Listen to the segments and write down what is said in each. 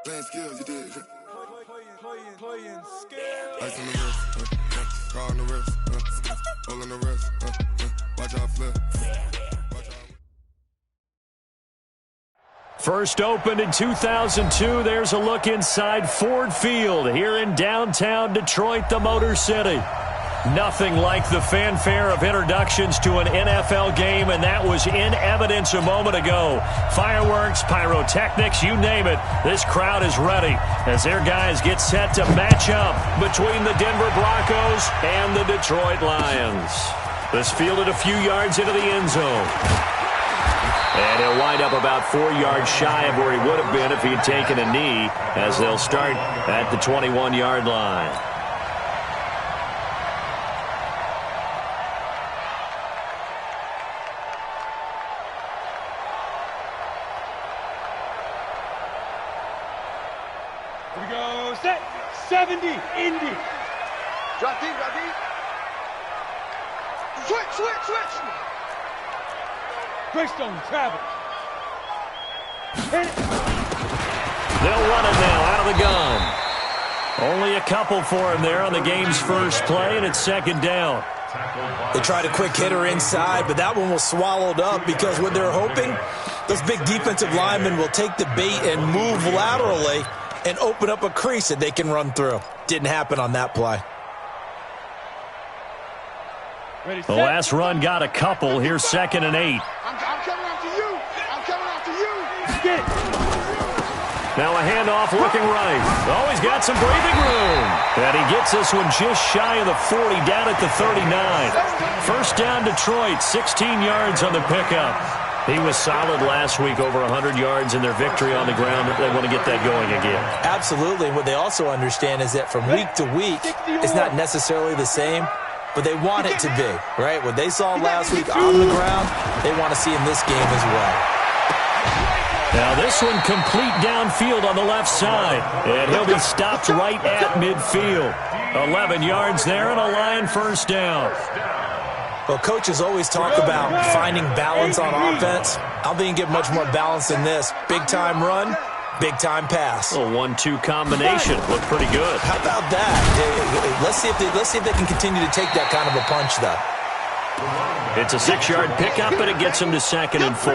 Playing skills, you did. Playing skills. Ice on the wrist, car on the wrist, roll on the wrist, watch out flip. First opened in 2002, there's a look inside Ford Field here in downtown Detroit, the Motor City. Nothing like the fanfare of introductions to an NFL game, and that was in evidence a moment ago. Fireworks, pyrotechnics, you name it. This crowd is ready as their guys get set to match up between the Denver Broncos and the Detroit Lions. This fielded a few yards into the end zone. And he'll wind up about 4 yards shy of where he would have been if he had taken a knee, as they'll start at the 21-yard line. Here we go. Set. 70. Indy. Drop deep. Switch. Greystone travel. Hit it. They'll run it now out of the gun. Only a couple for him there on the game's first play, and it's second down. They tried a quick hitter inside, but that one was swallowed up because what they're hoping, those big defensive linemen will take the bait and move laterally and open up a crease that they can run through. Didn't happen on that play. Ready, The last run got a couple. Here's 2nd and 8. I'm coming after you. Get it. Now a handoff looking right. Oh, he's got some breathing room. And he gets this one just shy of the 40, down at the 39. First down Detroit, 16 yards on the pickup. He was solid last week, over 100 yards in their victory on the ground. They want to get that going again. Absolutely. And what they also understand is that from week to week, it's not necessarily the same, but they want it to be, right? What they saw last week on the ground, they want to see in this game as well. Now this one complete downfield on the left side, and he'll be stopped right at midfield. 11 yards there and a Lion first down. Well, coaches always talk about finding balance on offense. I don't think you can get much more balance than this. Big-time run, big-time pass. A 1-2 combination. Looked pretty good. How about that? Let's see if they can continue to take that kind of a punch, though. It's a 6-yard pickup, and it gets them to 2nd and 4.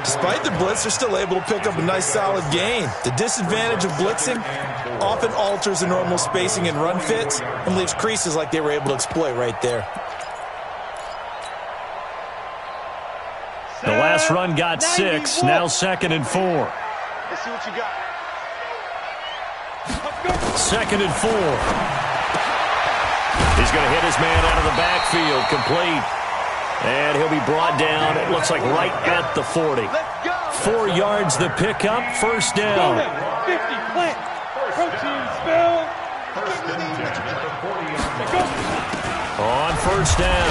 Despite the blitz, they're still able to pick up a nice, solid gain. The disadvantage of blitzing often alters the normal spacing and run fits and leaves creases like they were able to exploit right there. The last run got 6, now 2nd and 4. Let's see what you got. 2nd and 4. He's going to hit his man out of the backfield, complete. And he'll be brought down, it looks like right at the 40. 4 yards the pickup, first down. 50, plant. Protein spell. On first down,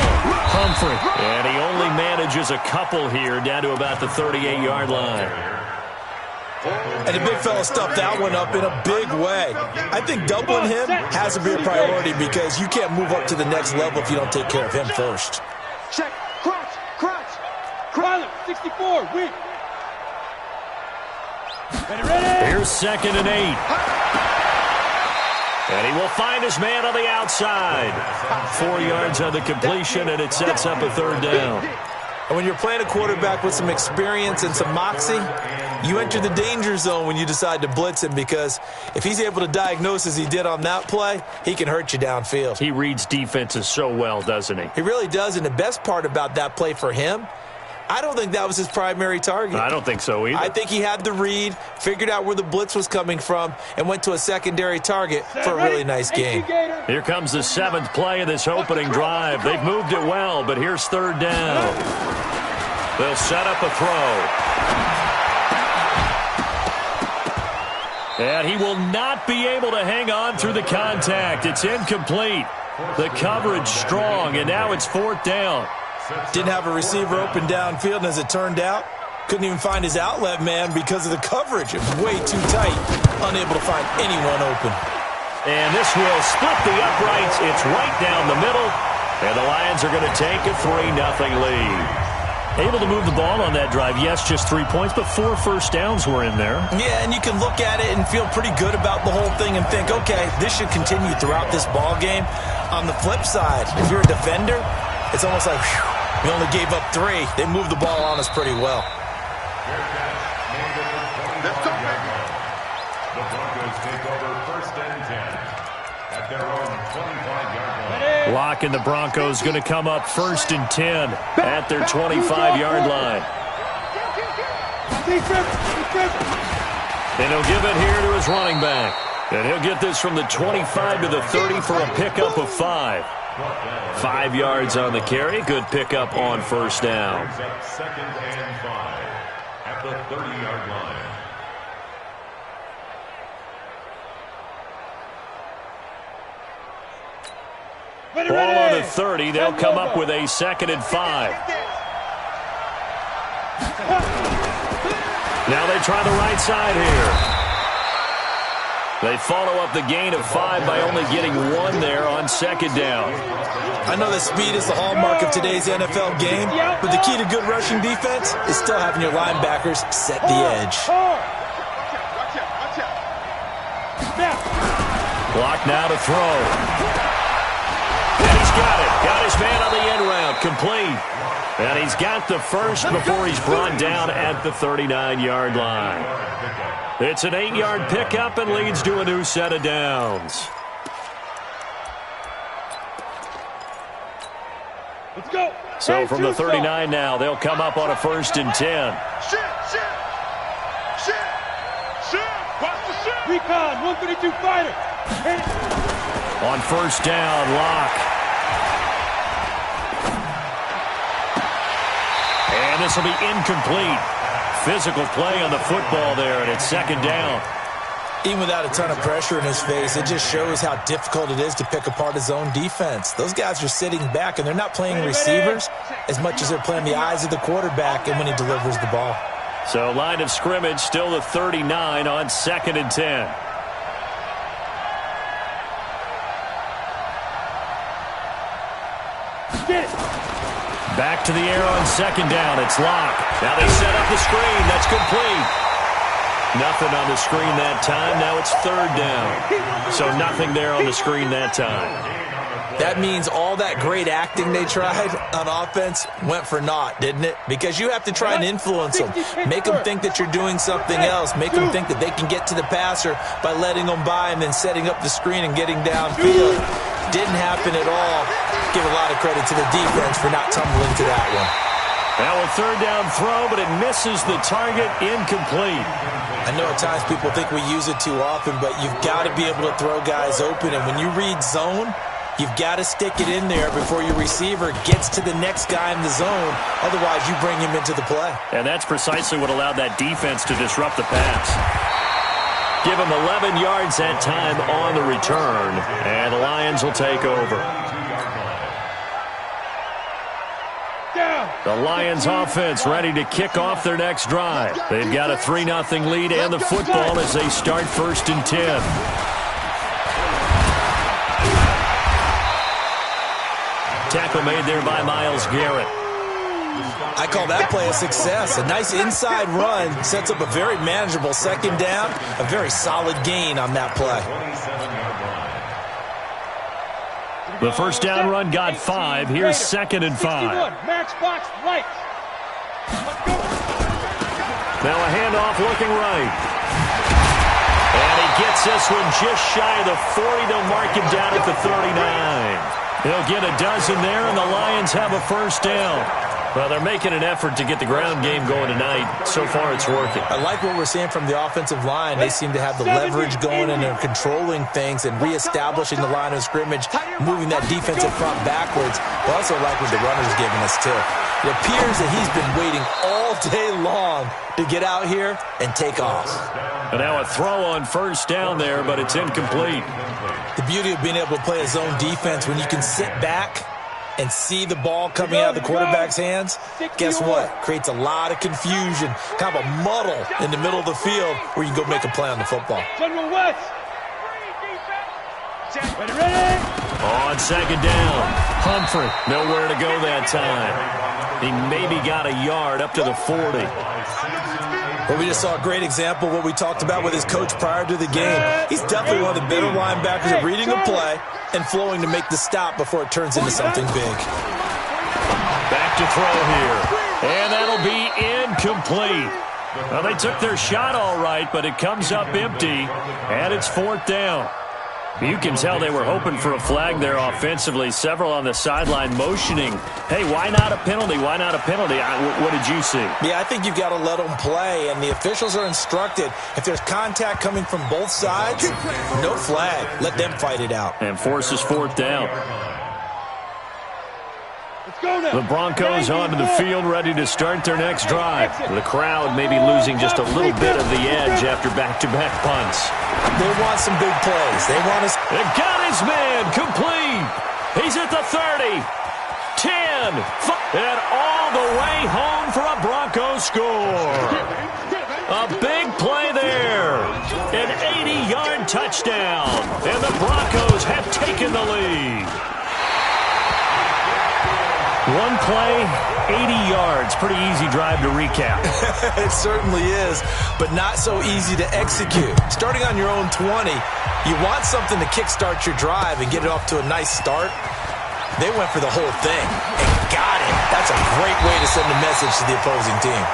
Humphrey. And he only manages a couple here, down to about the 38-yard line. And the big fella stuffed that one up in a big way. I think doubling him has to be a priority because you can't move up to the next level if you don't take care of him first. Check. Crunch. Crowder, 64, weak. Ready. Here's 2nd and 8. And he will find his man on the outside. 4 yards on the completion, and it sets up a third down. And when you're playing a quarterback with some experience and some moxie, you enter the danger zone when you decide to blitz him because if he's able to diagnose as he did on that play, he can hurt you downfield. He reads defenses so well, doesn't he? He really does, and the best part about that play for him, I don't think that was his primary target. I don't think so either. I think he had the read, figured out where the blitz was coming from, and went to a secondary target for a really nice gain. Here comes the 7th play of this opening drive. They've moved it well, but here's third down. They'll set up a throw. And he will not be able to hang on through the contact. It's incomplete. The coverage strong, and now it's 4th down. Didn't have a receiver open downfield, and as it turned out, couldn't even find his outlet man because of the coverage. It was way too tight, unable to find anyone open. And this will split the uprights. It's right down the middle, and the Lions are going to take a 3-0 lead. Able to move the ball on that drive. Yes, just 3 points, but 4 first downs were in there. Yeah, and you can look at it and feel pretty good about the whole thing and think, okay, this should continue throughout this ball game. On the flip side, if you're a defender, it's almost like, whew, we only gave up 3. They moved the ball on us pretty well. Let's go, baby. The Broncos take over 1st and 10 at their own 25-yard line. Locke and the Broncos going to come up 1st and 10 at their 25-yard line. And he'll give it here to his running back. And he'll get this from the 25 to the 30 for a pickup of 5. 5 yards on the carry. Good pickup on 1st down. 2nd and 5 at the 30-yard line. Ball on the 30. They'll come up with a 2nd and 5. Now they try the right side here. They follow up the gain of 5 by only getting 1 there on 2nd down. I know that speed is the hallmark of today's NFL game, but the key to good rushing defense is still having your linebackers set the edge. Block now to throw. And he's got it. Got his man on the end route. Complete. And he's got the first before he's brought down at the 39-yard line. It's an 8-yard pickup and leads to a new set of downs. Let's go. So from the 39 now, they'll come up on a 1st and 10. Shit. Watch the shit. Recon, 132 fighter. On 1st down, Locke. And this will be incomplete. Physical play on the football there, and it's 2nd down. Even without a ton of pressure in his face, it just shows how difficult it is to pick apart his own defense. Those guys are sitting back, and they're not playing receivers as much as they're playing the eyes of the quarterback and when he delivers the ball. So line of scrimmage still the 39 on 2nd and 10. Get it. Back to the air on 2nd down. It's Locke. Now they set up the screen. That's complete. Nothing on the screen that time. Now it's 3rd down. So nothing there on the screen that time. That means all that great acting they tried on offense went for naught, didn't it? Because you have to try and influence them. Make them think that you're doing something else. Make them think that they can get to the passer by letting them by and then setting up the screen and getting downfield. Didn't happen at all. Give a lot of credit to the defense for not tumbling to that one. Now a 3rd down throw, but it misses the target. Incomplete. I know at times people think we use it too often, but you've got to be able to throw guys open. And when you read zone, you've got to stick it in there before your receiver gets to the next guy in the zone. Otherwise, you bring him into the play. And that's precisely what allowed that defense to disrupt the pass. Give him 11 yards that time on the return, and the Lions will take over. The Lions offense ready to kick off their next drive. They've got a 3-0 lead and the football as they start 1st and 10. Tackle made there by Myles Garrett. I call that play a success. A nice inside run sets up a very manageable 2nd down. A very solid gain on that play. The 1st down run got 5. Here's 2nd and 5. Max box right. Now a handoff looking right. And he gets this one just shy of the 40. They'll mark him down at the 39. He'll get a dozen there, and the Lions have a 1st down. Well, they're making an effort to get the ground game going tonight. So far, it's working. I like what we're seeing from the offensive line. They seem to have the leverage going, and they're controlling things and reestablishing the line of scrimmage, moving that defensive front backwards. I also like what the runner's giving us, too. It appears that he's been waiting all day long to get out here and take off. And now a throw on 1st down there, but it's incomplete. The beauty of being able to play a zone defense when you can sit back and see the ball coming out of the quarterback's hands, guess what? Creates a lot of confusion, kind of a muddle in the middle of the field where you can go make a play on the football. General West. Ready. On 2nd down, Humphrey, nowhere to go that time. He maybe got a yard up to the 40. Well, we just saw a great example of what we talked about with his coach prior to the game. He's definitely one of the better linebackers at reading a play and flowing to make the stop before it turns into something big. Back to throw here. And that'll be incomplete. Well, they took their shot all right, but it comes up empty, and it's 4th down. You can tell they were hoping for a flag there offensively. Several on the sideline motioning, hey, why not a penalty? Why not a penalty? What did you see? Yeah, I think you've got to let them play, and the officials are instructed, if there's contact coming from both sides, no flag. Let them fight it out. And forces 4th down. The Broncos onto the field, ready to start their next drive. The crowd may be losing just a little bit of the edge after back-to-back punts. They want some big plays. They want us. They got his man complete. He's at the 30, 10, and all the way home for a Broncos score. A big play there. An 80-yard touchdown, and the Broncos have taken the lead. One play, 80 yards. Pretty easy drive to recap. It certainly is, but not so easy to execute. Starting on your own 20, you want something to kickstart your drive and get it off to a nice start. They went for the whole thing and got it. That's a great way to send a message to the opposing team.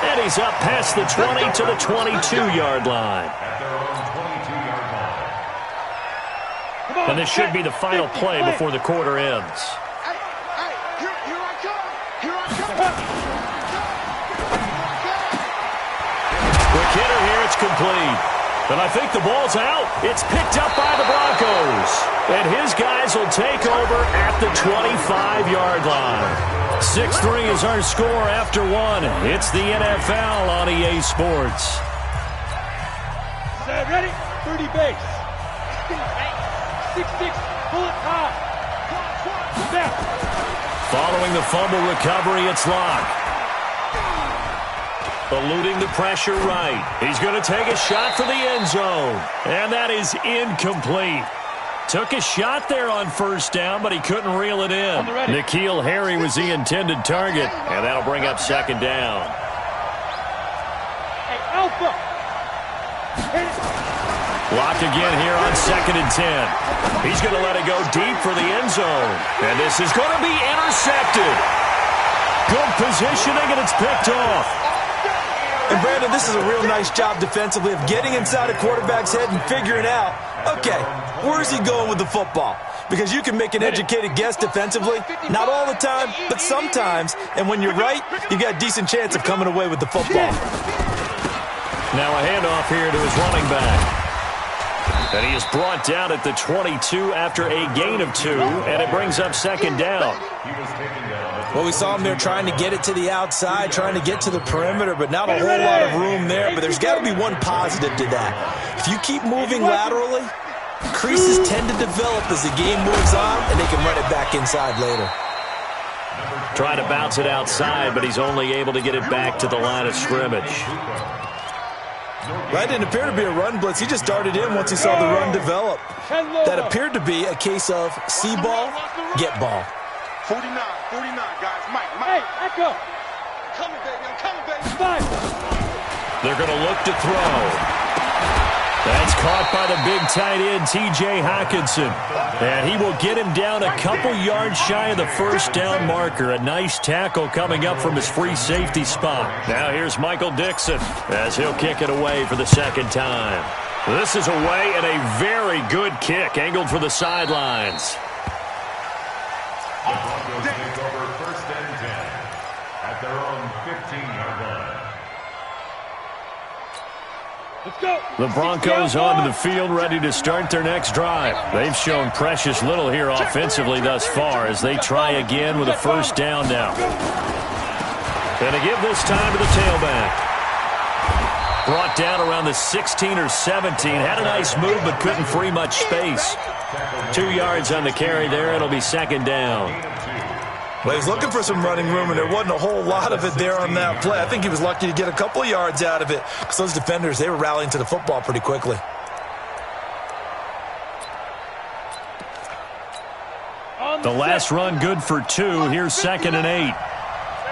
And he's up past the 20 to the 22-yard line. And this should be the final play before the quarter ends. Quick hitter here, it's complete. And I think the ball's out. It's picked up by the Broncos. And his guys will take over at the 25-yard line. 6-3 is our score after one. It's the NFL on EA Sports. Set, ready? 30 base. 6-6, pull it high. Snap. Following the fumble recovery, it's Locke. Eluding the pressure right. He's going to take a shot for the end zone. And that is incomplete. Took a shot there on 1st down, but he couldn't reel it in. N'Keal Harry was the intended target, and that'll bring up 2nd down. Hey, Alpha. Lock again here on 2nd and 10. He's going to let it go deep for the end zone. And this is going to be intercepted. Good positioning, and it's picked off. And, Brandon, this is a real nice job defensively of getting inside a quarterback's head and figuring out, okay, where's he going with the football? Because you can make an educated guess defensively. Not all the time, but sometimes. And when you're right, you've got a decent chance of coming away with the football. Now a handoff here to his running back. And he is brought down at the 22 after a gain of 2, and it brings up 2nd down. Well, we saw him there trying to get it to the outside, trying to get to the perimeter, but not a whole lot of room there. But there's got to be one positive to that. If you keep moving laterally, creases tend to develop as the game moves on, and they can run it back inside later. Trying to bounce it outside, but he's only able to get it back to the line of scrimmage. That didn't appear to be a run blitz. He just darted in once he saw the run develop. That appeared to be a case of see ball, get ball. 49, guys. Mike. Hey, Echo. Coming, baby. I'm coming, baby. 5. They're going to look to throw. That's caught by the big tight end, T.J. Hockenson. And he will get him down a couple yards shy of the 1st down marker. A nice tackle coming up from his free safety spot. Now here's Michael Dixon as he'll kick it away for the 2nd time. This is away and a very good kick angled for the sidelines. The Broncos take over 1st and 10 at their own 15-yard line. Let's go. The Broncos onto the field, ready to start their next drive. They've shown precious little here offensively thus far as they try again with a 1st down now. And to give this time to the tailback. Brought down around the 16 or 17. Had a nice move but couldn't free much space. 2 yards on the carry there. It'll be 2nd down. Well, he was looking for some running room, and there wasn't a whole lot of it there on that play. I think he was lucky to get a couple of yards out of it because those defenders, they were rallying to the football pretty quickly. The last run good for 2. Here's 2nd and 8.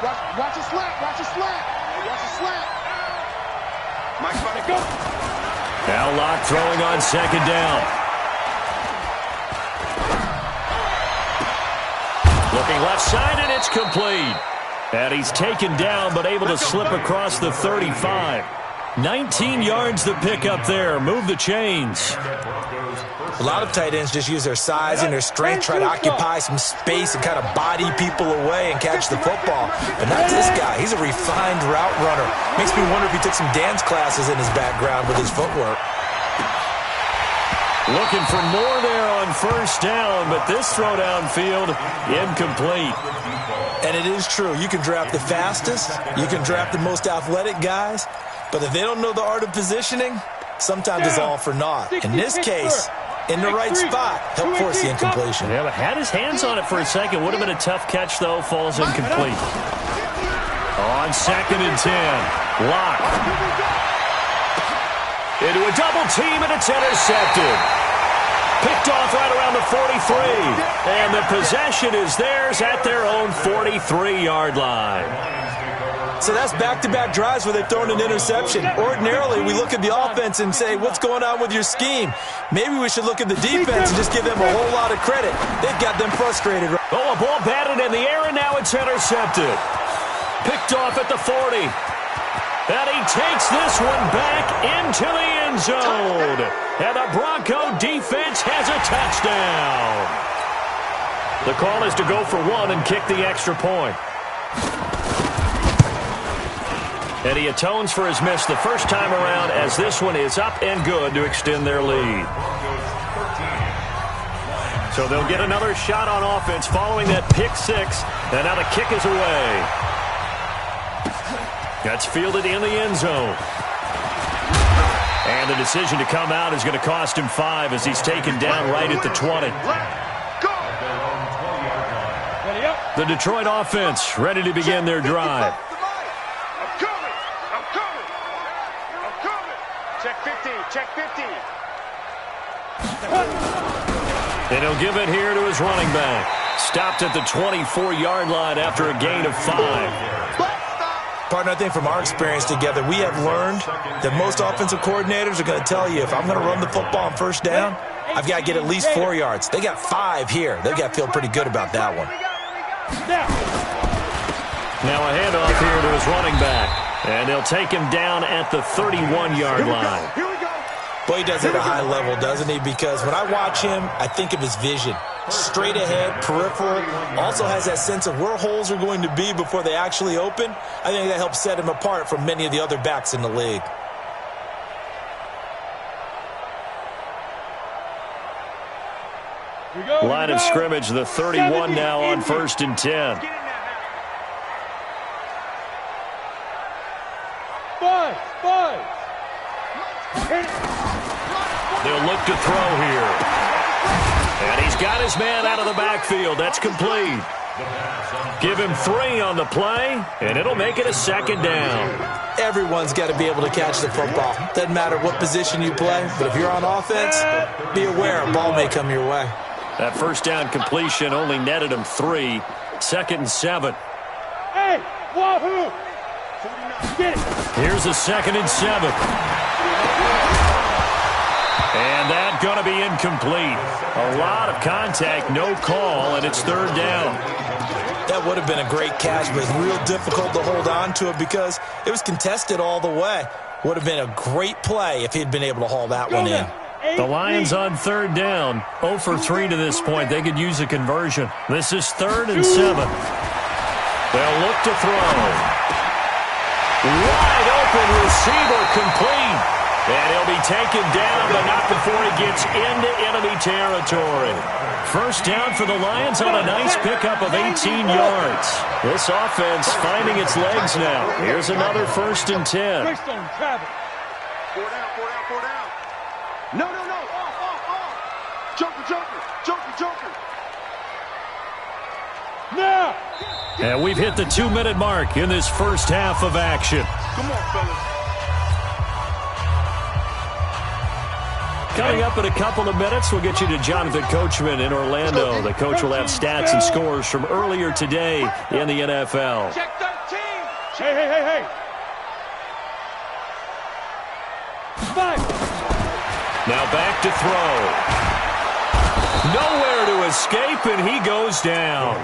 Watch it slap. Watch it slap. Watch it slap. Mike's about to go. Now Locke throwing on second down. Looking left side, and it's complete. And he's taken down, but able to slip across the 35. 19 yards to pick up there. Move the chains. A lot of tight ends just use their size and their strength, try to occupy some space and kind of body people away and catch the football. But not this guy. He's a refined route runner. Makes me wonder if he took some dance classes in his background with his footwork. Looking for more there on first down, but this throw downfield incomplete. And it is true. You can draft the fastest. You can draft the most athletic guys. But if they don't know the art of positioning, sometimes it's all for naught. In this case, in the right spot, help force the incompletion. Yeah, but had his hands on it for a second. Would have been a tough catch, though. Falls incomplete. On second and 10. Locke. Into a double team, and it's intercepted. Picked off right around the 43. And the possession is theirs at their own 43-yard line. So that's back-to-back drives where they've thrown an interception. Ordinarily, we look at the offense and say, what's going on with your scheme? Maybe we should look at the defense and just give them a whole lot of credit. They've got them frustrated. Oh, a ball batted in the air, and now it's intercepted. Picked off at the 40. And he takes this one back into the end zone. And the Bronco defense has a touchdown. The call is to go for one and kick the extra point. And he atones for his miss the first time around as this one is up and good to extend their lead. So they'll get another shot on offense following that pick six. And now the kick is away. That's fielded in the end zone. And the decision to come out is going to cost him 5 as he's taken down right at the 20. The Detroit offense ready to begin their drive. Check 50. Check 50. And he'll give it here to his running back. Stopped at the 24-yard line after a gain of 5. Partner, I think from our experience together, we have learned that most offensive coordinators are going to tell you, if I'm going to run the football on first down, I've got to get at least 4 yards. They got 5 here. They've got to feel pretty good about that one. Now a handoff here to his running back. And they'll take him down at the 31-yard line. Boy, he does it at a high level, doesn't he? Because when I watch him, I think of his vision. Straight ahead, peripheral, also has that sense of where holes are going to be before they actually open. I think that helps set him apart from many of the other backs in the league. Line of scrimmage, the 31 now on first and 10. They'll look to throw here. And he's got his man out of the backfield. That's complete. Give him 3 on the play, and it'll make it a second down. Everyone's got to be able to catch the football. Doesn't matter what position you play, but if you're on offense, be aware a ball may come your way. That first down completion only netted him 3. Second and 7. Hey, wahoo! Get it. Here's a second and 7. And that's going to be incomplete. A lot of contact, no call, and it's third down. That would have been a great catch, but it's real difficult to hold on to it because it was contested all the way. Would have been a great play if he'd been able to haul that one in. The Lions on third down. 0 for 3 to this point. They could use a conversion. This is third and 7. They'll look to throw. Wide open receiver complete. And he'll be taken down, but not before he gets into enemy territory. First down for the Lions on a nice pickup of 18 yards. This offense finding its legs now. Here's another first and 10. 4 down. No. Off. Joker. Now. And we've hit the 2-minute mark in this first half of action. Come on, fellas. Coming up in a couple of minutes, we'll get you to Jonathan Coachman in Orlando. The coach will have stats and scores from earlier today in the NFL. Check 13. Hey. 5. Now back to throw. Nowhere to escape, and he goes down.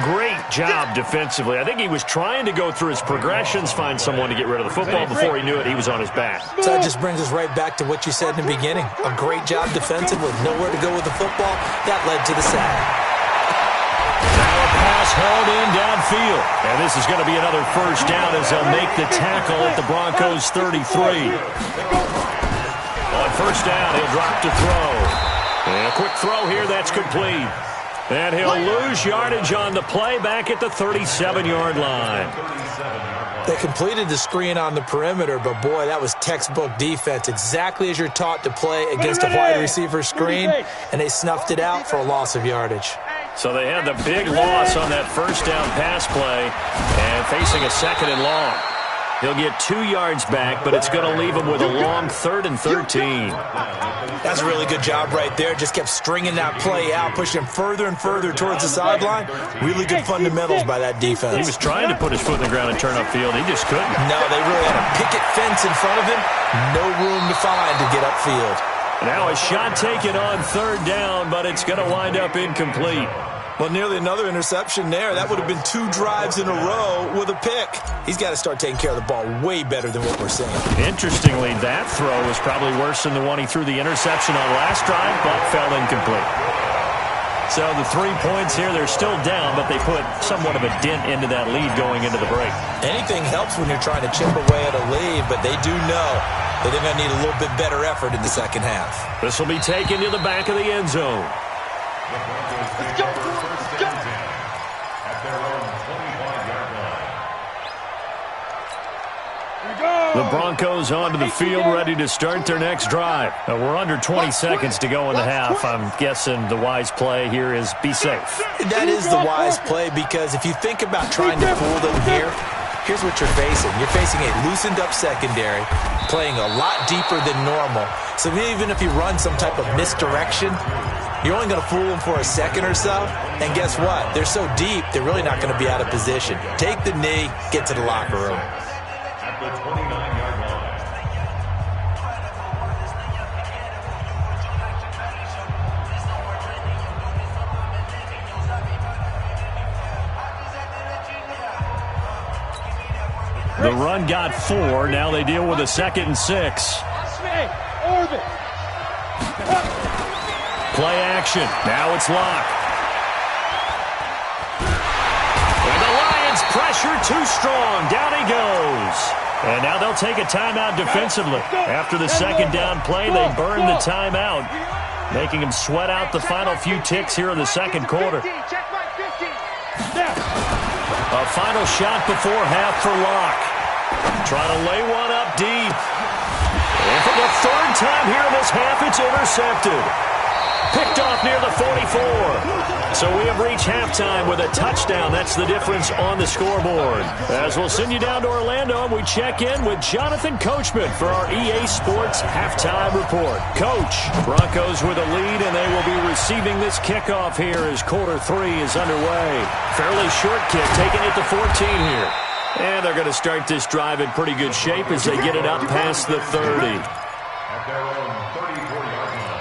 Great job defensively. I think he was trying to go through his progressions, find someone to get rid of the football. Before he knew it, he was on his back. So that just brings us right back to what you said in the beginning. A great job defensively. Nowhere to go with the football. That led to the sack. Now a pass hauled in downfield. And this is going to be another first down as they'll make the tackle at the Broncos' 33. On first down, he'll drop to throw. And a quick throw here, that's complete. And he'll lose yardage on the play back at the 37-yard line. They completed the screen on the perimeter, but boy, that was textbook defense. Exactly as you're taught to play against a wide receiver screen, and they snuffed it out for a loss of yardage. So they had the big loss on that first down pass play and facing a second and long. He'll get 2 yards back, but it's going to leave him with a long 3rd and 13. That's a really good job right there. Just kept stringing that play out, pushing him further and further towards the sideline. Really good fundamentals by that defense. He was trying to put his foot in the ground and turn upfield. He just couldn't. No, they really had a picket fence in front of him. No room to find to get upfield. Now a shot taken on 3rd down, but it's going to wind up incomplete. Well, nearly another interception there. That would have been 2 drives in a row with a pick. He's got to start taking care of the ball way better than what we're seeing. Interestingly, that throw was probably worse than the one he threw the interception on last drive, but fell incomplete. So the 3 points here, they're still down, but they put somewhat of a dent into that lead going into the break. Anything helps when you're trying to chip away at a lead, but they do know that they're going to need a little bit better effort in the second half. This will be taken to the back of the end zone. Let's go. First and 10 at their own 25-yard line. The Broncos onto the field, ready to start their next drive. We're under 20 seconds to go in the half. I'm guessing the wise play here is be safe. That is the wise play, because if you think about trying to fool them here, here's what you're facing. You're facing a loosened-up secondary, playing a lot deeper than normal. So even if you run some type of misdirection, you're only going to fool them for a second or so. And guess what? They're so deep, they're really not going to be out of position. Take the knee, get to the locker room. At the 29-yard line. The run got 4. Now they deal with a 2nd and 6. Orbit. Play action. Now it's Locke. And the Lions pressure too strong. Down he goes. And now they'll take a timeout defensively. After the 2nd down play, they burn the timeout, making them sweat out the final few ticks here in the 2nd quarter. A final shot before half for Locke. Trying to lay one up deep. And for the 3rd time here in this half, it's intercepted. Picked off near the 44. So we have reached halftime with a touchdown. That's the difference on the scoreboard. As we'll send you down to Orlando, we check in with Jonathan Coachman for our EA Sports Halftime Report. Coach, Broncos with a lead, and they will be receiving this kickoff here as quarter 3 is underway. Fairly short kick, taking it to 14 here. And they're going to start this drive in pretty good shape as they get it up past the 30. At their own 34-yard line.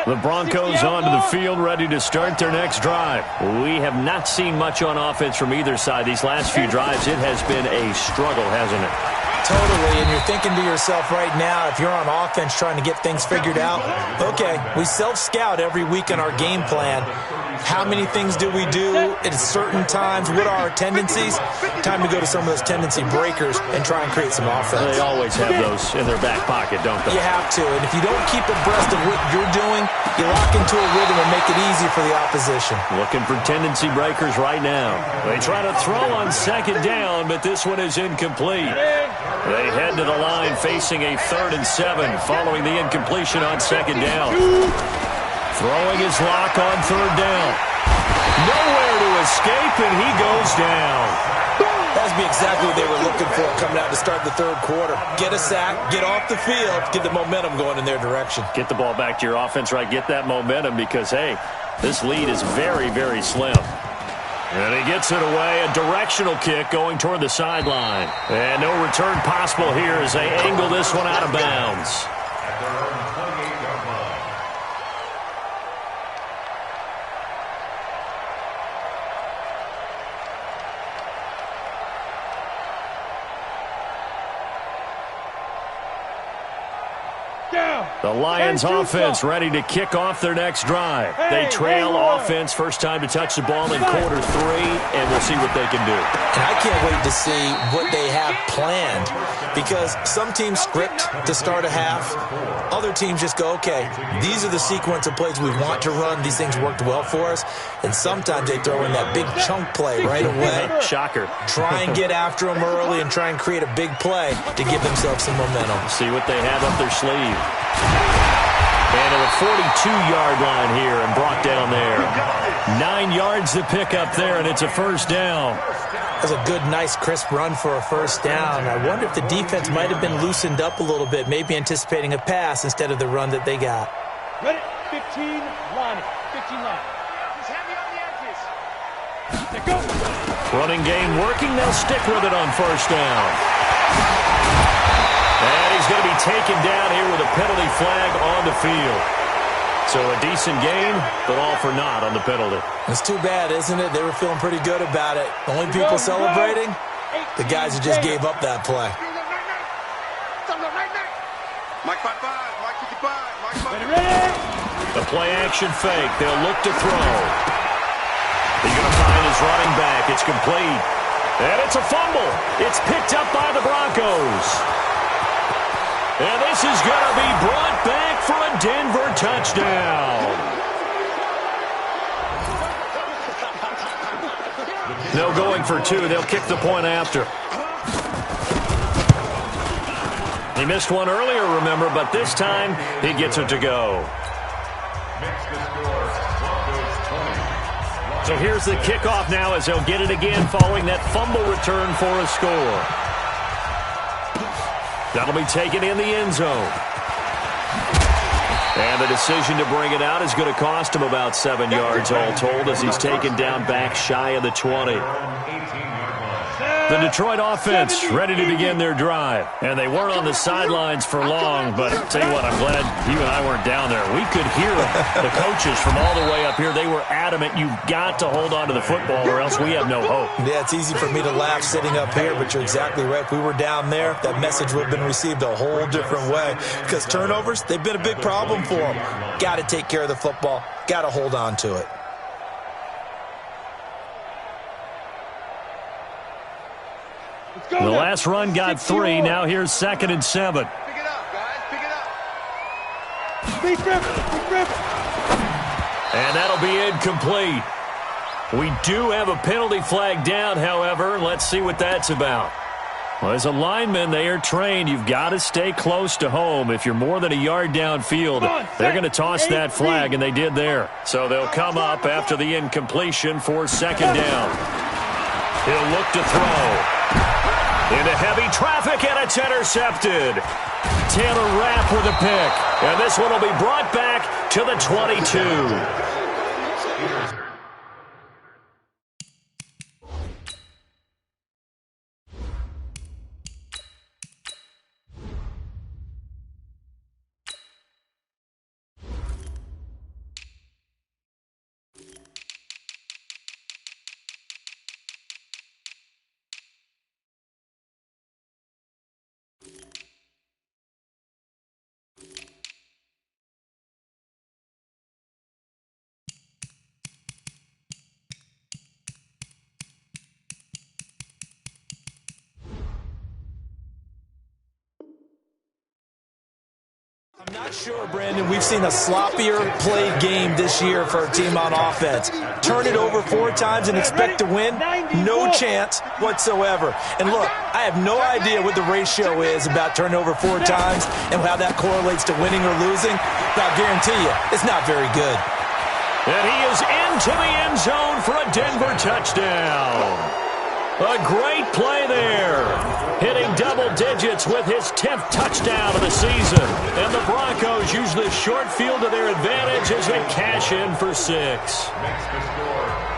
The Broncos onto the field, ready to start their next drive. We have not seen much on offense from either side. These last few drives, it has been a struggle, hasn't it? Totally, and you're thinking to yourself right now, if you're on offense trying to get things figured out, okay, we self-scout every week in our game plan. How many things do we do at certain times? What are our tendencies? Time to go to some of those tendency breakers and try and create some offense. They always have those in their back pocket, don't they? You have to, and if you don't keep abreast of what you're doing, you lock into a rhythm and make it easy for the opposition. Looking for tendency breakers right now. They try to throw on 2nd down, but this one is incomplete. They head to the line facing a 3rd and 7 following the incompletion on 2nd down. Throwing his Locke on 3rd down. Nowhere to escape, and he goes down. That'd be exactly what they were looking for coming out to start the third quarter. Get a sack, get off the field, get the momentum going in their direction. Get the ball back to your offense, right? Get that momentum because, hey, this lead is very, very slim. And he gets it away. A directional kick going toward the sideline. And no return possible here as they angle this one out of bounds. At their own 28-yard line. The Lions offense ready to kick off their next drive. They trail offense, first time to touch the ball in quarter 3, and we'll see what they can do. And I can't wait to see what they have planned because some teams script to start a half. Other teams just go, okay, these are the sequence of plays we want to run. These things worked well for us. And sometimes they throw in that big chunk play right away. Shocker. Try and get after them early and try and create a big play to give themselves some momentum. See what they have up their sleeve. And at the 42-yard line here and brought down there. 9 yards to pick up there, and it's a first down. That's a good, nice, crisp run for a first down. I wonder if the defense might have been loosened up a little bit, maybe anticipating a pass instead of the run that they got. Ready, 15, line it. 15 line. He's heavy on the edges. They go. Running game working. They'll stick with it on first down. And he's going to be taken down here with a penalty flag on the field. So a decent game, but all for naught on the penalty. It's too bad, isn't it? They were feeling pretty good about it. The only people celebrating, the guys who just gave up that play. Mike 55, Mike 55, Mike 55. Ready? The play action fake. They'll look to throw. He's going to find his running back. It's complete. And it's a fumble. It's picked up by the Broncos. And this is going to be brought back for a Denver touchdown. No going for 2. They'll kick the point after. He missed one earlier, remember, but this time he gets it to go. Makes the score Broncos 20. So here's the kickoff now as they'll get it again following that fumble return for a score. That'll be taken in the end zone. And the decision to bring it out is going to cost him about 7 yards all told as he's taken down back shy of the 20. 18-yard line. The Detroit offense ready to begin their drive. And they weren't on the sidelines for long, but I'll tell you what, I'm glad you and I weren't down there. We could hear them. The coaches from all the way up here, they were adamant, you've got to hold on to the football or else we have no hope. Yeah, it's easy for me to laugh sitting up here, but you're exactly right. If we were down there, that message would have been received a whole different way. Because turnovers, they've been a big problem for them. Got to take care of the football. Got to hold on to it. The last run got 3. Now here's 2nd and 7. Pick it up, guys. Pick it up. Big grip. Big grip. And that'll be incomplete. We do have a penalty flag down, however. Let's see what that's about. Well, as a lineman, they are trained. You've got to stay close to home. If you're more than a yard downfield, they're going to toss that flag, and they did there. So they'll come up after the incompletion for 2nd down. He'll look to throw. Into heavy traffic, and it's intercepted. Taylor Rapp with a pick. And this one will be brought back to the 22. I'm not sure, Brandon. We've seen a sloppier played game this year for our team on offense. Turn it over 4 times and expect to win? No chance whatsoever. And look, I have no idea what the ratio is about turning over 4 times and how that correlates to winning or losing, but I'll guarantee you, it's not very good. And he is into the end zone for a Denver touchdown. A great play there. Hitting double digits with his 10th touchdown of the season. And the Broncos use the short field to their advantage as they cash in for 6.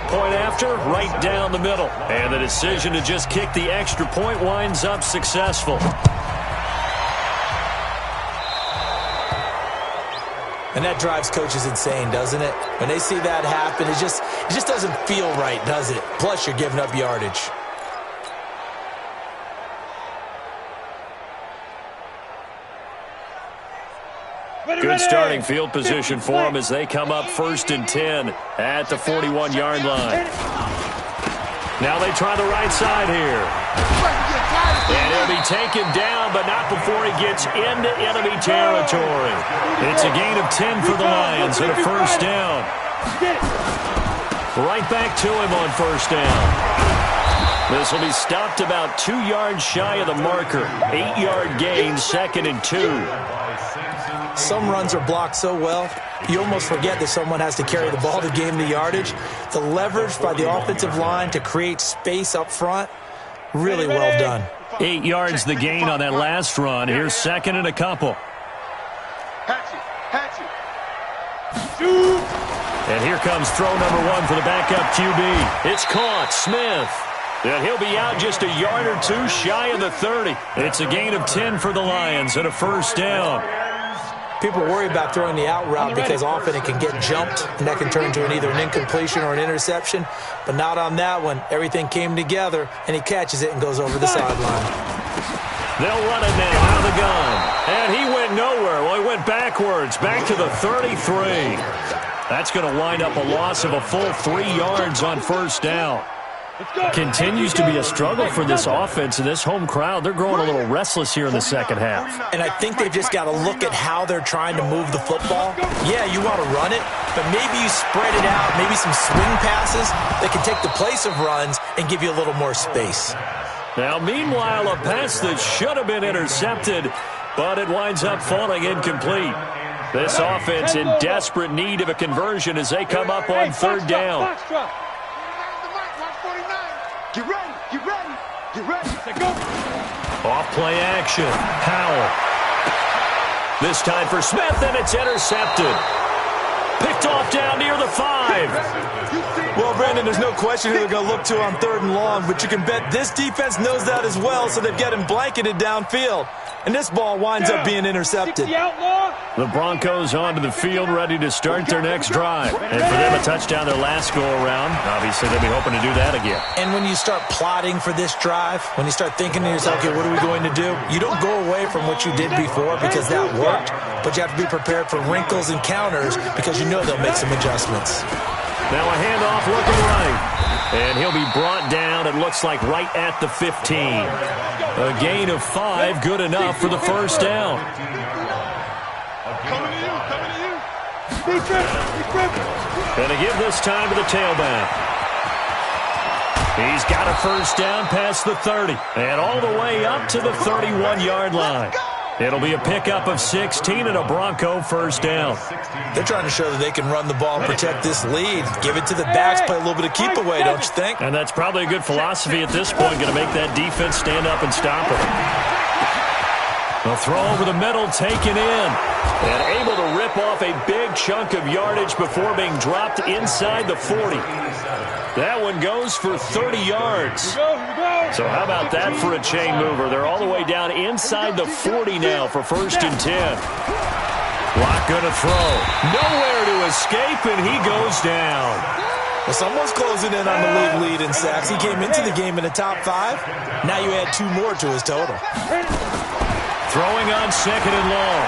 Point after, right down the middle. And the decision to just kick the extra point winds up successful. And that drives coaches insane, doesn't it? When they see that happen, it just doesn't feel right, does it? Plus, you're giving up yardage. Good starting field position for them as they come up 1st and 10 at the 41-yard line. Now they try the right side here. And he'll be taken down, but not before he gets into enemy territory. It's a gain of 10 for the Lions and a 1st down. Right back to him on 1st down. This will be stopped about 2 yards shy of the marker. 8-yard gain, 2nd and 2. Some runs are blocked so well, you almost forget that someone has to carry the ball to gain the yardage. The leverage by the offensive line to create space up front, really well done. 8 yards the gain on that last run. Here's 2nd and a couple. And here comes throw number 1 for the backup QB. It's caught. Smith. And he'll be out just a yard or 2 shy of the 30. It's a gain of 10 for the Lions and a 1st down. People worry about throwing the out route because often it can get jumped, and that can turn into either an incompletion or an interception. But not on that one. Everything came together, and he catches it and goes over the sideline. They'll run it now out of the gun. And he went nowhere. Well, he went backwards, back to the 33. That's going to wind up a loss of a full 3 yards on 1st down. Continues to be a struggle for this offense and this home crowd. They're growing a little restless here in the 2nd half. And I think they've just got to look at how they're trying to move the football. Yeah, you want to run it, but maybe you spread it out, maybe some swing passes that can take the place of runs and give you a little more space. Now, meanwhile, a pass that should have been intercepted, but it winds up falling incomplete. This offense in desperate need of a conversion as they come up on 3rd down. Get ready, get ready, get ready. Go. Off play action. Powell. This time for Smith, and it's intercepted. Picked off down near the 5. Well, Brandon, there's no question who they're going to look to on 3rd and long, but you can bet this defense knows that as well, so they've got him blanketed downfield. And this ball winds up being intercepted. The Broncos onto the field, ready to start their next drive. And for them, a touchdown their last go-around. Obviously, they'll be hoping to do that again. And when you start plotting for this drive, when you start thinking to yourself, okay, what are we going to do? You don't go away from what you did before because that worked, but you have to be prepared for wrinkles and counters because you know they'll make some adjustments. Now a handoff looking right. And he'll be brought down, it looks like, right at the 15. A gain of 5, good enough for the 1st down. Going to give this time to the tailback. He's got a 1st down past the 30. And all the way up to the 31-yard line. It'll be a pickup of 16 and a Bronco 1st down. They're trying to show that they can run the ball and protect this lead. Give it to the backs, play a little bit of keep away, don't you think? And that's probably a good philosophy at this point, going to make that defense stand up and stop it. They'll throw over the middle, taken in, and able to rip off a big chunk of yardage before being dropped inside the 40. That one goes for 30 yards. So how about that for a chain mover? They're all the way down inside the 40 now for 1st and 10. Lock going to throw. Nowhere to escape, and he goes down. Well, someone's closing in on the league lead in sacks. He came into the game in the top 5. Now you add 2 more to his total. Throwing on 2nd and long.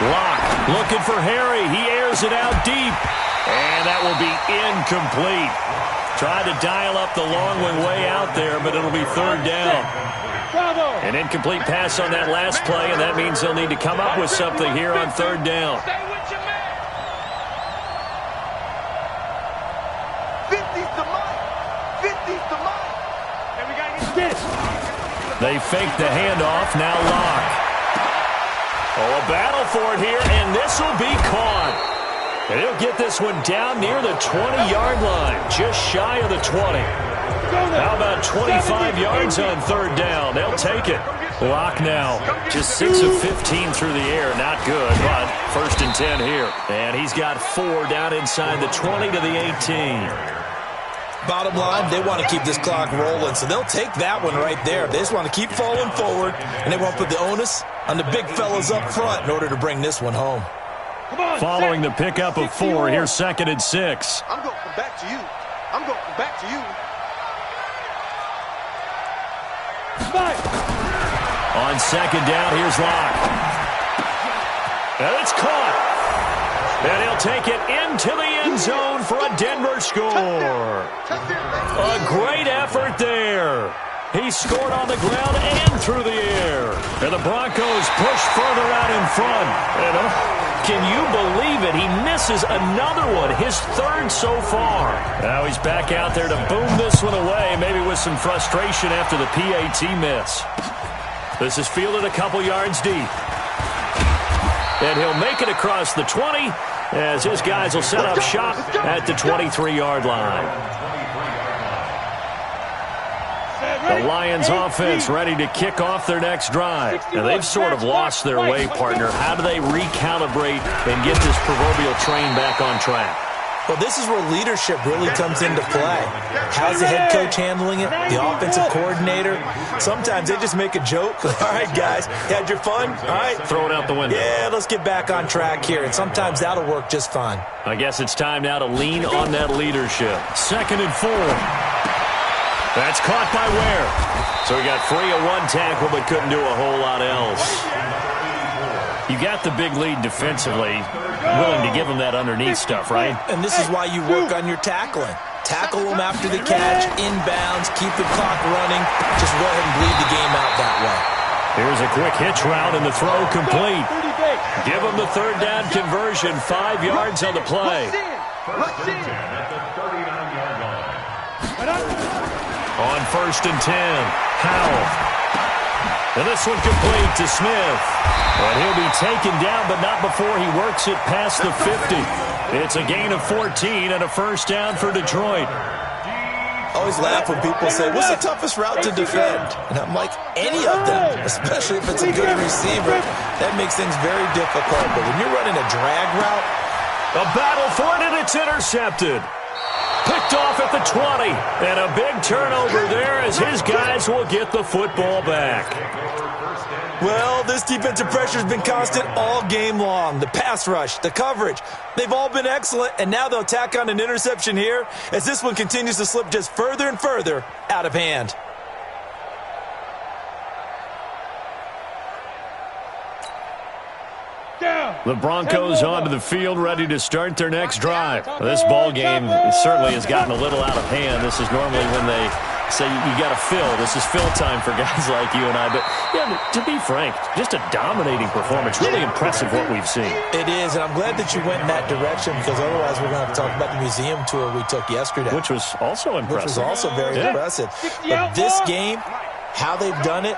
Lock looking for Harry. He airs it out deep. And that will be incomplete. Tried to dial up the long one way out there, but it'll be 3rd down. An incomplete pass on that last play, and that means they'll need to come up with something here on 3rd down. 50's the mark. 50's the mark. And we got to get this. They fake the handoff. Now Lock. Oh, a battle for it here, and this will be caught. And he'll get this one down near the 20-yard line, just shy of the 20. How about 25 yards on third down? They'll take it. Lock now. Just 6 of 15 through the air. Not good, but first and 10 here. And he's got 4 down inside the 20 to the 18. Bottom line, they want to keep this clock rolling, so they'll take that one right there. They just want to keep falling forward, and they want to put the onus on the big fellas up front in order to bring this one home. Following the pickup of 4, here's 2nd and 6. I'm going to come back to you. I'm going to come back to you. On 2nd down, here's Locke. And it's caught. And he'll take it into the end zone for a Denver score. A great effort there. He scored on the ground and through the air. And the Broncos push further out in front. And can you believe it? He misses another one, his 3rd so far. Now he's back out there to boom this one away, maybe with some frustration after the PAT miss. This is fielded a couple yards deep. And he'll make it across the 20 as his guys will set up shop at the 23-yard line. The Lions offense ready to kick off their next drive. Now they've sort of lost their way, partner. How do they recalibrate and get this proverbial train back on track? Well, this is where leadership really comes into play. How's the head coach handling it? The offensive coordinator? Sometimes they just make a joke. All right, guys, had your fun? All right. Throw it out the window. Yeah, let's get back on track here. And sometimes that'll work just fine. I guess it's time now to lean on that leadership. 2nd and 4. That's caught by Ware. So he got free of 1 tackle but couldn't do a whole lot else. You got the big lead defensively, willing to give him that underneath stuff, right? And this is why you work on your tackling. Tackle them after the catch, inbounds, keep the clock running. Just go ahead and bleed the game out that way. Here's a quick hitch route and the throw complete. Give him the 3rd down conversion, 5 yards on the play. On 1st and 10, Howell. And this one complete to Smith. And he'll be taken down, but not before he works it past the 50. It's a gain of 14 and a 1st down for Detroit. I always laugh when people say, what's the toughest route to defend? And I'm like, any of them, especially if it's a good receiver. That makes things very difficult. But when you're running a drag route, a battle for it, and it's intercepted. Picked off at the 20. And a big turnover there as his guys will get the football back. Well, this defensive pressure has been constant all game long. The pass rush, the coverage, they've all been excellent, and now they'll tack on an interception here as this one continues to slip just further and further out of hand. The Broncos onto the field, ready to start their next drive. This ball game certainly has gotten a little out of hand. This is normally when they say you got to fill. This is fill time for guys like you and I. But yeah, to be frank, just a dominating performance. Really impressive what we've seen. It is, and I'm glad that you went in that direction because otherwise we're going to have to talk about the museum tour we took yesterday. Which was also impressive. Which was also very impressive. But this game, how they've done it,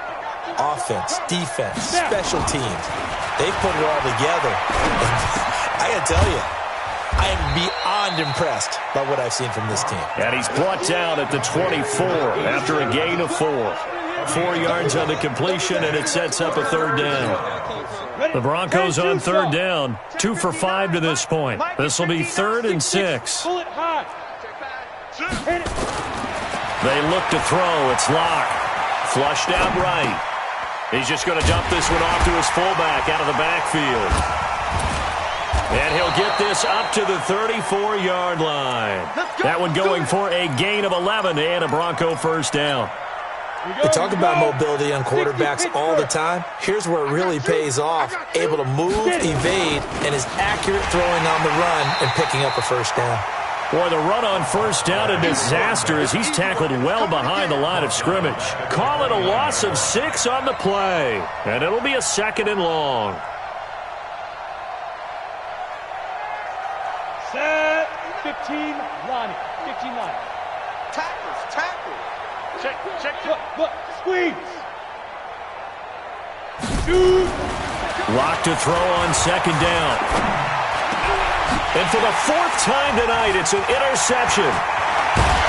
offense, defense, special teams, they've put it all together. And I got to tell you, I am beyond impressed by what I've seen from this team. And he's brought down at the 24 after a gain of 4. 4 yards on the completion, and it sets up a 3rd down. The Broncos on 3rd down, 2 for 5 to this point. This will be 3rd and 6. They look to throw. It's Locke. Flushed out right. He's just going to dump this one off to his fullback out of the backfield. And he'll get this up to the 34-yard line. That one going for a gain of 11 and a Bronco 1st down. We talk about mobility on quarterbacks all the time. Here's where it really pays off. Able to move, evade, and is accurate throwing on the run and picking up a 1st down. Boy, the run on 1st down, a disaster as he's tackled well behind the line of scrimmage. Call it a loss of 6 on the play. And it'll be a 2nd and long. Set 15 line. 15 line. Tackle. Check. Look. Squeeze. Shoot. Lock to throw on 2nd down. And for the 4th time tonight, it's an interception.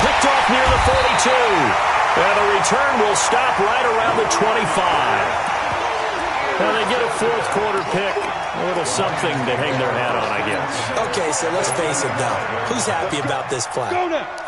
picked off near the 42. And the return will stop right around the 25. Now they get a fourth quarter pick. A little something to hang their hat on, I guess. Okay, so let's face it, though. Who's happy about this play?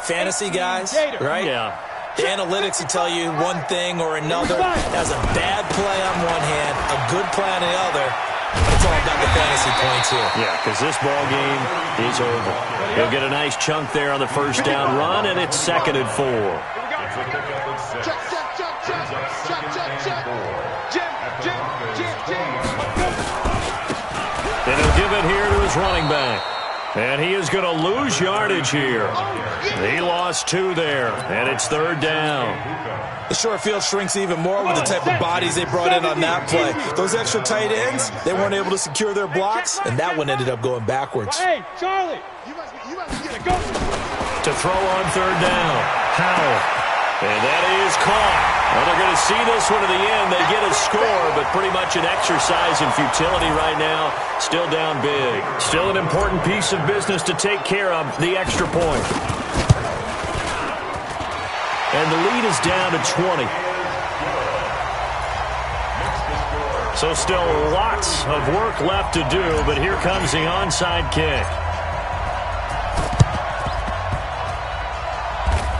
Fantasy guys, right? Yeah. The analytics will tell you one thing or another. That's a bad play on one hand, a good play on the other. It's all about the fantasy points here. Yeah, because this ball game is over. He'll get a nice chunk there on the first down run, and it's 2nd and 4. And he'll give it here to his running back. And he is going to lose yardage here. He lost 2 there, and it's 3rd down. The short field shrinks even more with the type of bodies they brought in on that play. Those extra tight ends, they weren't able to secure their blocks, and that one ended up going backwards. Hey, Charlie! Go! To throw on 3rd down. Howell. And that is caught. Well, they're going to see this one to the end. They get a score, but pretty much an exercise in futility right now. Still down big. Still an important piece of business to take care of, the extra point. And the lead is down to 20. So still lots of work left to do, but here comes the onside kick.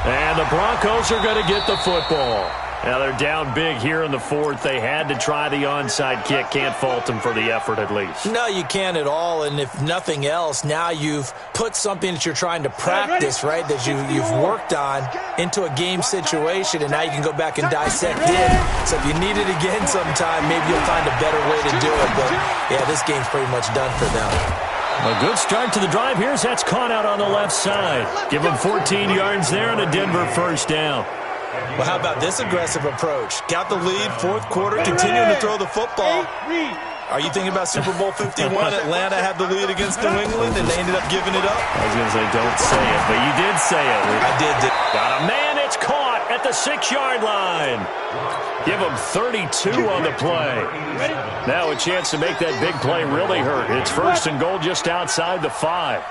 And the Broncos are going to get the football. Now they're down big here in the 4th. They had to try the onside kick. Can't fault them for the effort at least. No, you can't at all. And if nothing else, now you've put something that you're trying to practice, right, that you've worked on into a game situation, and now you can go back and dissect it. So if you need it again sometime, maybe you'll find a better way to do it. But, yeah, this game's pretty much done for them. A good start to the drive. Here's that's caught out on the left side. Give them 14 yards there and a Denver first down. Well, how about this aggressive approach? Got the lead, 4th quarter, continuing to throw the football. Are you thinking about Super Bowl 51? Atlanta had the lead against New England, and they ended up giving it up? I was going to say, don't say it, but you did say it. I did. Got a man. It's caught at the 6-yard line. Give them 32 on the play. Now a chance to make that big play really hurt. It's 1st and goal just outside the 5.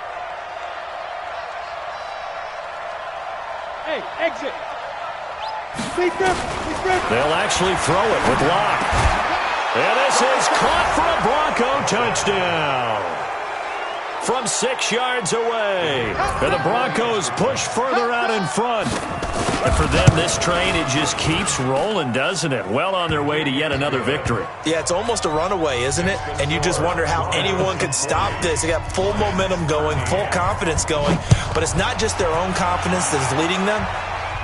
Hey, exit. They'll actually throw it with Locke. And this is caught for a Bronco touchdown. From 6 yards away. And the Broncos push further out in front. And for them, this train, it just keeps rolling, doesn't it? Well on their way to yet another victory. Yeah, it's almost a runaway, isn't it? And you just wonder how anyone could stop this. They got full momentum going, full confidence going. But it's not just their own confidence that is leading them.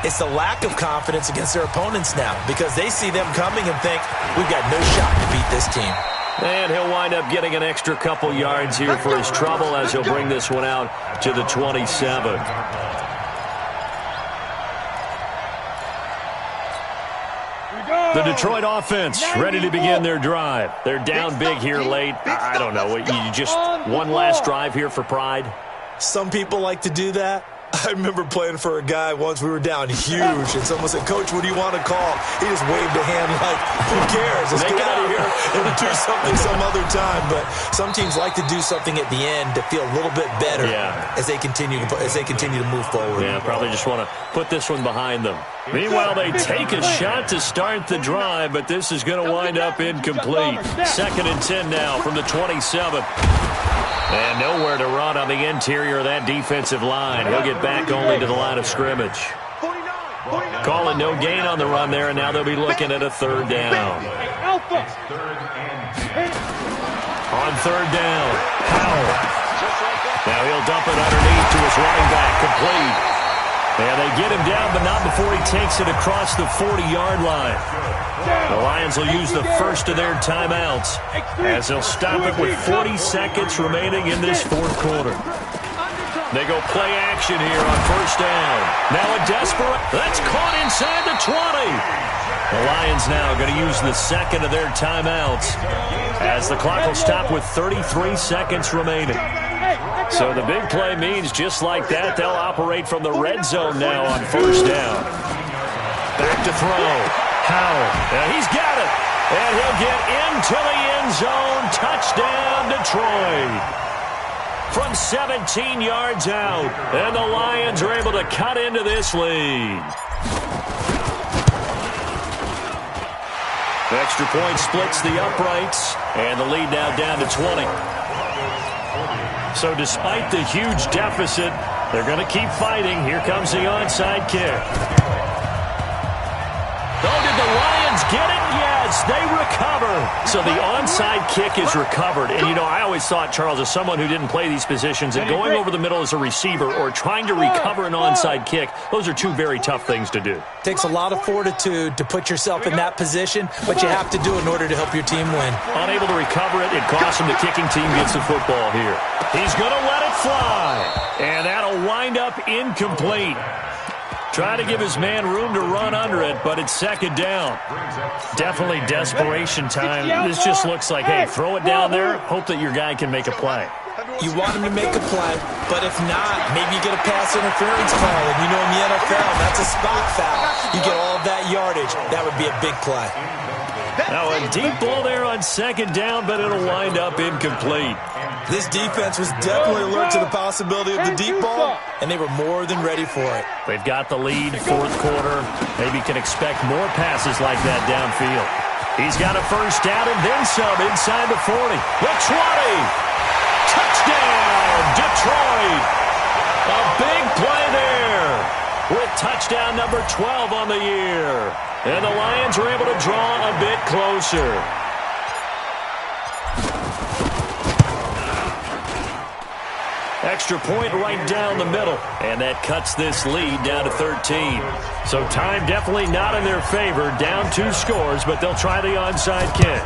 It's the lack of confidence against their opponents now, because they see them coming and think, we've got no shot to beat this team. And he'll wind up getting an extra couple yards here for his trouble as he'll bring this one out to the 27. The Detroit offense ready to begin their drive. They're down big here late. I don't know. You just one last drive here for pride? Some people like to do that. I remember playing for a guy once. We were down huge, and someone said, "Coach, what do you want to call?" He just waved a hand like, "Who cares? Let's get out of here and do something some other time." But some teams like to do something at the end to feel a little bit better as they continue to move forward. Yeah, probably just want to put this one behind them. Meanwhile, they take a shot to start the drive, but this is going to wind up incomplete. 2nd and 10 now from the 27. And nowhere to run on the interior of that defensive line. He'll get back only to the line of scrimmage. Calling no gain on the run there, and now they'll be looking at a 3rd down. On 3rd down, Howell. Now he'll dump it underneath to his running back, complete. And they get him down, but not before he takes it across the 40-yard line. The Lions will use the first of their timeouts as they'll stop it with 40 seconds remaining in this 4th quarter. They go play action here on 1st down. Now a desperate. That's caught inside the 20. The Lions now going to use the 2nd of their timeouts as the clock will stop with 33 seconds remaining. So the big play means just like that, they'll operate from the red zone now on 1st down. Back to throw. Howell. He's got it. And he'll get into the end zone. Touchdown, Detroit. from 17 yards out. And the Lions are able to cut into this lead. The extra point splits the uprights, and the lead now down to 20. So despite the huge deficit, they're going to keep fighting. Here comes the onside kick. Oh, did the Lions get it? Yes, they recover. So the onside kick is recovered. And, you know, I always thought, Charles, as someone who didn't play these positions, and going over the middle as a receiver or trying to recover an onside kick, those are two very tough things to do. Takes a lot of fortitude to put yourself in that position, but you have to do it in order to help your team win. Unable to recover it, it costs him. The kicking team gets the football here. He's going to let it fly. And that'll wind up incomplete. Try to give his man room to run under it, but it's second down. Definitely desperation time. This just looks like, hey, throw it down there, hope that your guy can make a play. You want him to make a play, but if not, maybe you get a pass interference call. And you know in the NFL, that's a spot foul. You get all of that yardage. That would be a big play. Now a deep ball there on second down, but it'll wind up incomplete. This defense was definitely alert to the possibility of the deep ball, and they were more than ready for it. They've got the lead, fourth quarter. Maybe can expect more passes like that downfield. He's got a first down and then some inside the 40. The 20. Touchdown, Detroit. A big play there with touchdown number 12 on the year. And the Lions are able to draw a bit closer. Extra point right down the middle, and that cuts this lead down to 13. So time definitely not in their favor. Down 2 scores, but they'll try the onside kick.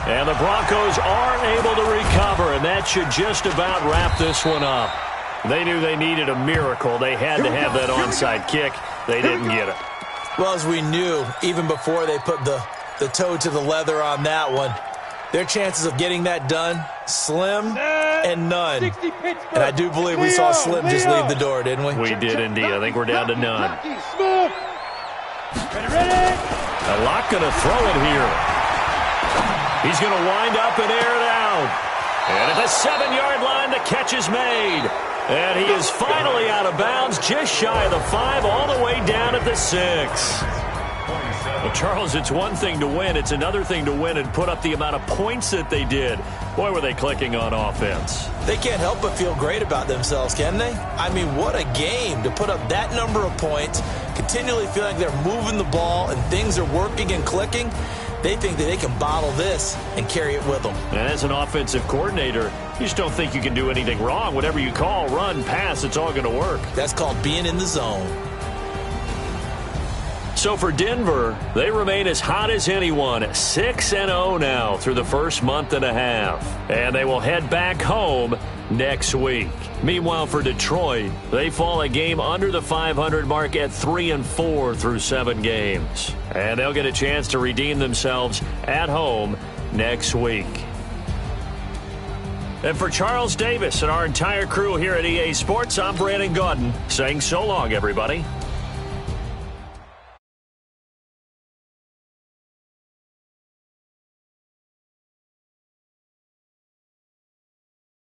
And the Broncos are able to recover, and that should just about wrap this one up. They knew they needed a miracle. They had to have that onside kick. They didn't get it. Well, as we knew, even before they put the toe to the leather on that one, their chances of getting that done, slim and none. And I do believe we saw Slim just leave the door, didn't we? We did indeed. I think we're down to none. A lot going to throw it here. He's going to wind up and air it out. And at the 7-yard line, the catch is made. And he is finally out of bounds, just shy of the 5, all the way down at the 6. Well, Charles, it's one thing to win. It's another thing to win and put up the amount of points that they did. Boy, were they clicking on offense. They can't help but feel great about themselves, can they? I mean, what a game to put up that number of points, continually feel like they're moving the ball and things are working and clicking. They think that they can bottle this and carry it with them. And as an offensive coordinator, you just don't think you can do anything wrong. Whatever you call, run, pass, it's all going to work. That's called being in the zone. So for Denver, they remain as hot as anyone, 6-0 now through the first month and a half. And they will head back home next week. Meanwhile, for Detroit, they fall a game under the 500 mark at 3-4 through 7 games. And they'll get a chance to redeem themselves at home next week. And for Charles Davis and our entire crew here at EA Sports, I'm Brandon Gaudin saying so long, everybody.